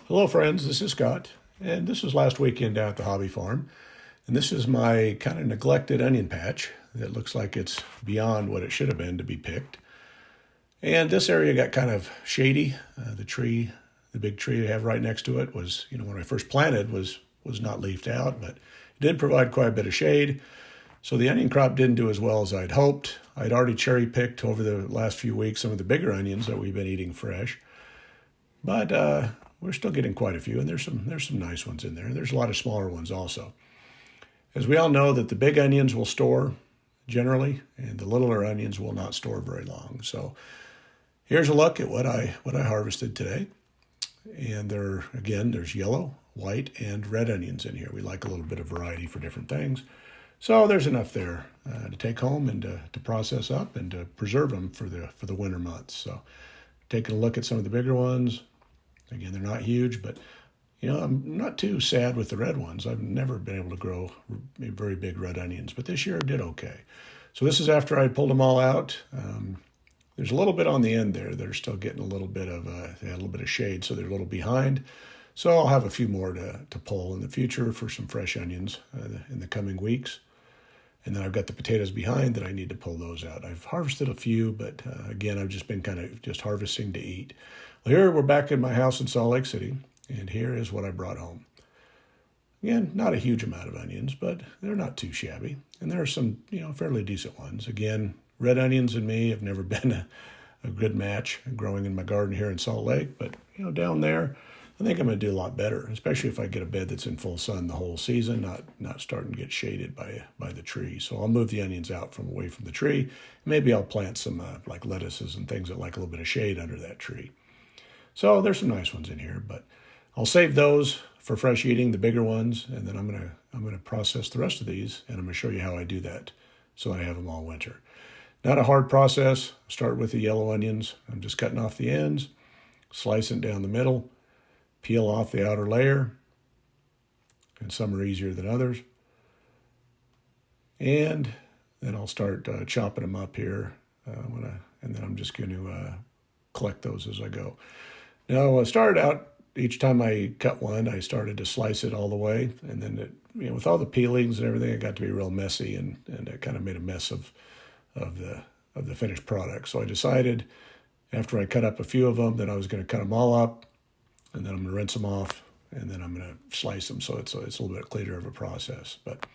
Hello, friends. This is Scott, and this was last weekend down at the hobby farm. And this is my kind of neglected onion patch that looks like it's beyond what it should have been to be picked. And this area got kind of shady. The big tree I have right next to it was, when I first planted was not leafed out, but it did provide quite a bit of shade. So the onion crop didn't do as well as I'd hoped. I'd already cherry picked over the last few weeks some of the bigger onions that we've been eating fresh. But we're still getting quite a few, and there's some nice ones in there. There's a lot of smaller ones also. As we all know, that the big onions will store generally, and the littler onions will not store very long. So here's a look at what I harvested today. And there's yellow, white, and red onions in here. We like a little bit of variety for different things. So there's enough there to take home and to process up and to preserve them for the winter months. So taking a look at some of the bigger ones. Again, they're not huge, but I'm not too sad with the red ones. I've never been able to grow very big red onions, but this year I did okay. So this is after I pulled them all out. There's a little bit on the end there. They're still getting a little bit of they had a little bit of shade, so they're a little behind. So I'll have a few more to pull in the future for some fresh onions in the coming weeks. And then I've got the potatoes behind that I need to pull those out. I've harvested a few, but again, I've just been kind of just harvesting to eat. Well, here we're back in my house in Salt Lake City, and here is what I brought home. Again, not a huge amount of onions, but they're not too shabby. And there are some, fairly decent ones. Again, red onions and me have never been a good match growing in my garden here in Salt Lake, but down there, I think I'm going to do a lot better, especially if I get a bed that's in full sun the whole season, not starting to get shaded by the tree. So I'll move the onions out from away from the tree. Maybe I'll plant some like lettuces and things that like a little bit of shade under that tree. So there's some nice ones in here, but I'll save those for fresh eating, the bigger ones, and then I'm gonna process the rest of these, and I'm gonna show you how I do that so I have them all winter. Not a hard process. Start with the yellow onions. I'm just cutting off the ends, slicing down the middle, peel off the outer layer, and some are easier than others. And then I'll start chopping them up here, and then I'm just going to collect those as I go. Now, I started out, each time I cut one, I started to slice it all the way, and then with all the peelings and everything, it got to be real messy, and it kind of made a mess of the finished product. So I decided, after I cut up a few of them, that I was going to cut them all up, and then I'm going to rinse them off, and then I'm going to slice them so it's a little bit cleaner of a process. But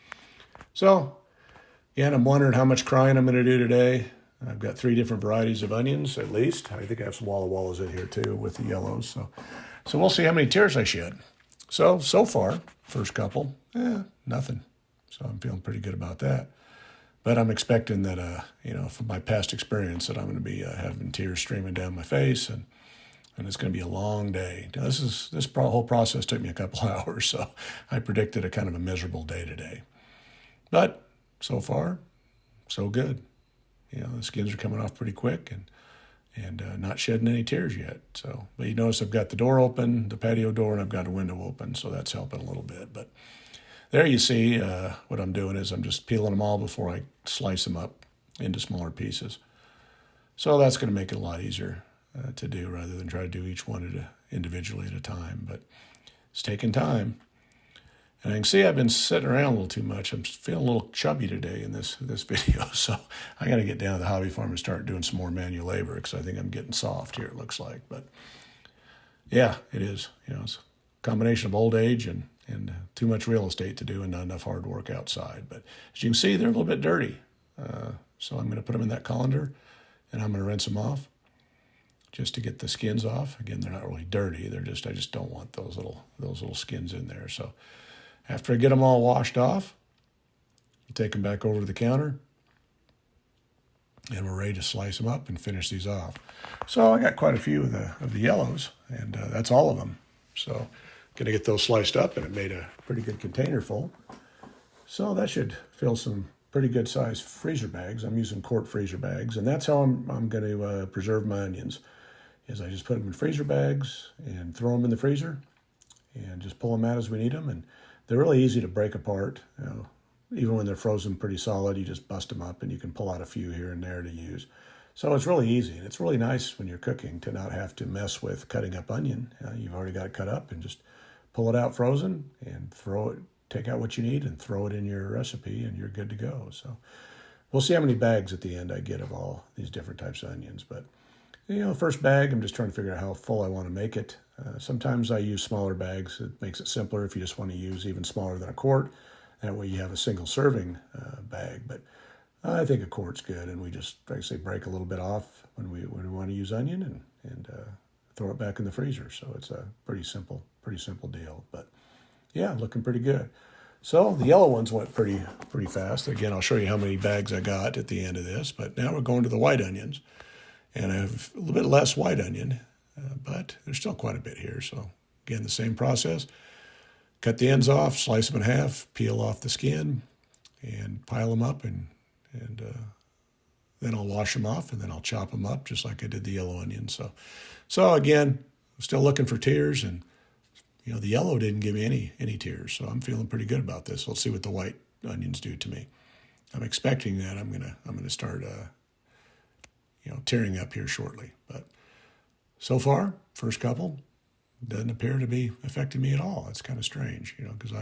so, again, I'm wondering how much crying I'm going to do today. I've got 3 different varieties of onions, at least. I think I have some Walla Wallas in here, too, with the yellows. So we'll see how many tears I shed. So far, first couple, nothing. So I'm feeling pretty good about that. But I'm expecting that, from my past experience, that I'm going to be having tears streaming down my face, and it's going to be a long day. Now, this whole process took me a couple hours, so I predicted a kind of a miserable day today. But so far, so good. The skins are coming off pretty quick and not shedding any tears yet. So, but you notice I've got the door open, the patio door, and I've got a window open, so that's helping a little bit. But there you see what I'm doing is I'm just peeling them all before I slice them up into smaller pieces. So that's going to make it a lot easier to do rather than try to do each one individually at a time. But it's taking time. And I can see I've been sitting around a little too much. I'm feeling a little chubby today in this video. So I got to get down to the hobby farm and start doing some more manual labor because I think I'm getting soft here, it looks like. But yeah, it is. It's a combination of old age and too much real estate to do and not enough hard work outside. But as you can see, they're a little bit dirty. So I'm going to put them in that colander and I'm going to rinse them off just to get the skins off. Again, they're not really dirty. I just don't want those little skins in there. So after I get them all washed off, I'll take them back over to the counter, and we're ready to slice them up and finish these off. So I got quite a few of the yellows, and that's all of them. So going to get those sliced up, and it made a pretty good container full. So that should fill some pretty good sized freezer bags. I'm using quart freezer bags, and that's how I'm going to preserve my onions. Is I just put them in freezer bags and throw them in the freezer, and just pull them out as we need them. And they're really easy to break apart. Even when they're frozen pretty solid, you just bust them up and you can pull out a few here and there to use. So it's really easy, and it's really nice when you're cooking to not have to mess with cutting up onion. You've already got it cut up, and just pull it out frozen and throw it, take out what you need and throw it in your recipe, and you're good to go. So we'll see how many bags at the end I get of all these different types of onions. But, first bag, I'm just trying to figure out how full I want to make it. Sometimes I use smaller bags. It makes it simpler if you just want to use even smaller than a quart. That way you have a single serving bag. But I think a quart's good, and we just, like I say, break a little bit off when we want to use onion and throw it back in the freezer. So it's a pretty simple deal. But yeah, looking pretty good. So the yellow ones went pretty fast. Again, I'll show you how many bags I got at the end of this. But now we're going to the white onions, and I have a little bit less white onion, but there's still quite a bit here. So again, the same process. Cut the ends off, slice them in half, peel off the skin, and pile them up, and then I'll wash them off, and then I'll chop them up just like I did the yellow onions. So again, still looking for tears, and the yellow didn't give me any tears, so I'm feeling pretty good about this. Let's see what the white onions do to me. I'm expecting that I'm gonna start tearing up here shortly, but so far, first couple doesn't appear to be affecting me at all. It's kind of strange, because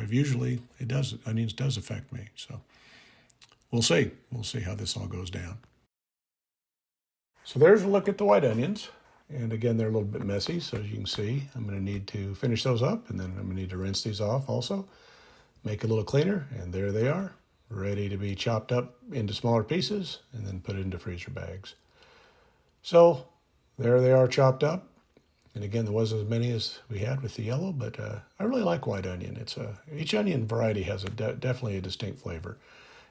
onions does affect me. So we'll see how this all goes down. So there's a look at the white onions. And again, they're a little bit messy. So as you can see, I'm going to need to finish those up, and then I'm going to need to rinse these off also, make it a little cleaner. And there they are, ready to be chopped up into smaller pieces and then put into freezer bags. So there they are, chopped up. And again, there wasn't as many as we had with the yellow, but I really like white onion. Each onion variety has definitely a distinct flavor.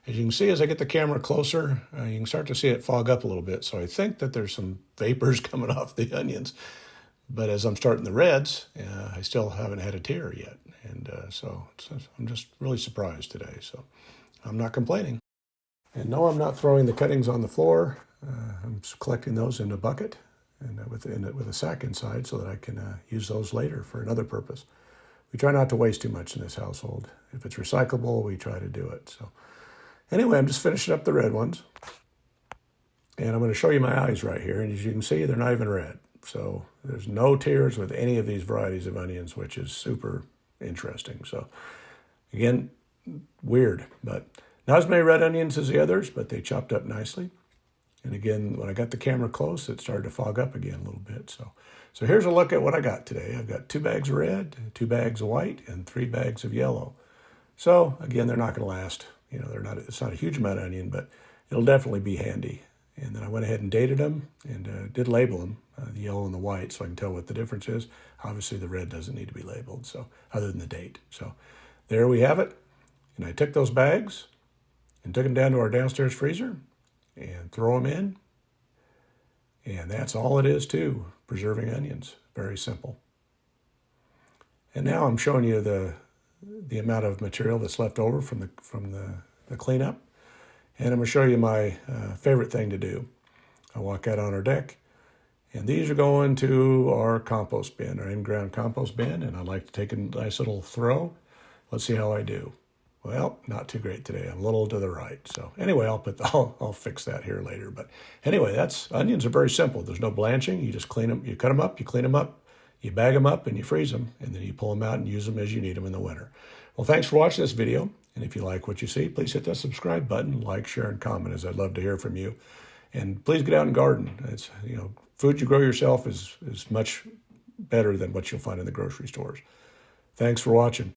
As you can see, as I get the camera closer, you can start to see it fog up a little bit. So I think that there's some vapors coming off the onions. But as I'm starting the reds, I still haven't had a tear yet. And so I'm just really surprised today. So I'm not complaining. And no, I'm not throwing the cuttings on the floor. I'm collecting those in a bucket and with a sack inside so that I can use those later for another purpose. We try not to waste too much in this household. If it's recyclable, we try to do it. So anyway, I'm just finishing up the red ones. And I'm going to show you my eyes right here. And as you can see, they're not even red. So there's no tears with any of these varieties of onions, which is super interesting. So again, weird, but not as many red onions as the others, but they chopped up nicely. And again, when I got the camera close, it started to fog up again a little bit. So here's a look at what I got today. I've got 2 bags of red, 2 bags of white, and 3 bags of yellow. So again, they're not going to last. It's not a huge amount of onion, but it'll definitely be handy. And then I went ahead and dated them and did label them, the yellow and the white, so I can tell what the difference is. Obviously, the red doesn't need to be labeled, so other than the date. So there we have it. And I took those bags and took them down to our downstairs freezer and throw them in. And that's all it is to preserving onions. Very simple. And now I'm showing you the amount of material that's left over from the cleanup. And I'm going to show you my favorite thing to do. I walk out on our deck, and these are going to our compost bin, our in-ground compost bin, and I like to take a nice little throw. Let's see how I do. Well, not too great today. I'm a little to the right. So anyway, I'll fix that here later. But anyway, onions are very simple. There's no blanching. You just clean them. You cut them up. You clean them up. You bag them up and you freeze them, and then you pull them out and use them as you need them in the winter. Well, thanks for watching this video. And if you like what you see, please hit that subscribe button, like, share, and comment, as I'd love to hear from you. And please get out and garden. It's, food you grow yourself is much better than what you'll find in the grocery stores. Thanks for watching.